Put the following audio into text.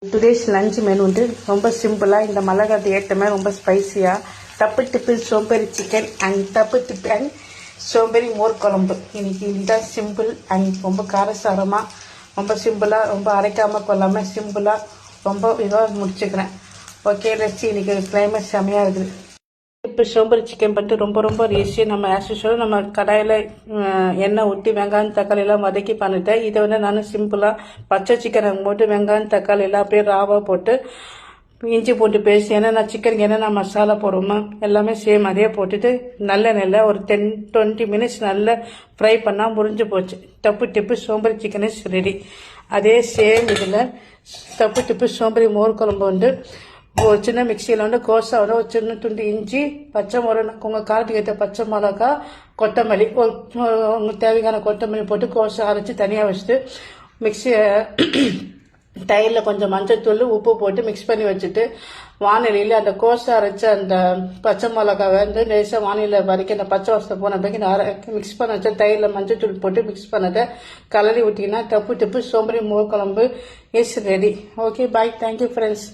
Today's lunch menu வந்து ரொம்ப சிம்பிளாக இந்த மழை காலத்து ஏற்றமே ரொம்ப ஸ்பைசியாக தப்பு டிப்பு சோம்பேறி சிக்கன் அண்ட் தப்பு டிப்பு அண்ட் சோம்பேறி மோர் குழம்பு. இன்னைக்கு இதுதான் சிம்பிள் அண்ட் ரொம்ப காரசாரமாக ரொம்ப சிம்பிளாக ரொம்ப அரைக்காமல் கொள்ளாமல் சிம்பிளாக ரொம்ப இதாக முடிச்சுக்கிறேன். ஓகே லட்சி இன்னைக்கு கிளைமேட் செம்மையாக இருக்குது. இப்போ சோம்பேறி சிக்கன் பண்ணிட்டு ரொம்ப ஈஸியாக நம்ம ஆஸ் நம்ம கடாயில் எண்ணெய் ஊற்றி வெங்காயம் தக்காளி எல்லாம் வதக்கி பண்ணிட்டேன். இதை வந்து நான் சிம்பிளாக பச்சை சிக்கனை போட்டு வெங்காயம் தக்காளி எல்லாம் அப்படியே ராவாக போட்டு இஞ்சி போட்டு பேசி என்னென்ன சிக்கனுக்கு என்னென்ன மசாலா போடுவோமோ எல்லாமே சேம் அதே போட்டுட்டு நல்லெண்ணெயில் ஒரு 10-20 மினிட்ஸ் நல்லா ஃப்ரை பண்ணால் முடிஞ்சு போச்சு. தப்பு டிப்பு சோம்பேறி சிக்கன் இஸ் ரெடி. அதே சேம் இதில் தப்பு டிப்பு சோம்பேறி மோர் குழம்பு வந்து ஒரு சின்ன மிக்சியில் வந்து கோசாவோட ஒரு சின்ன துண்டு இஞ்சி பச்சை மிளகா உங்கள் காரத்துக்கு ஏற்ற பச்சை மிளகா கொத்தமல்லி உங்களுக்கு தேவையான கொத்தமல்லி போட்டு கோசை அரைச்சி தனியாக வச்சுட்டு மிக்சியை தயிரில் கொஞ்சம் மஞ்சத்தூள் உப்பு போட்டு மிக்ஸ் பண்ணி வச்சுட்டு வானிலையில் அந்த கோசை அரைச்ச அந்த பச்சை மிளகாவை வந்து லேசாக வானிலையில் வரைக்கும் அந்த பச்சை வாசத்தை போன பிறகு மிக்ஸ் பண்ண வச்ச தயிரில் மஞ்சத்தூள் போட்டு மிக்ஸ் பண்ணதை கலரி விட்டிங்கன்னா தப்பு டிப்பு சோம்பேறி மோர் குழம்பு is ready. Okay bye, thank you friends.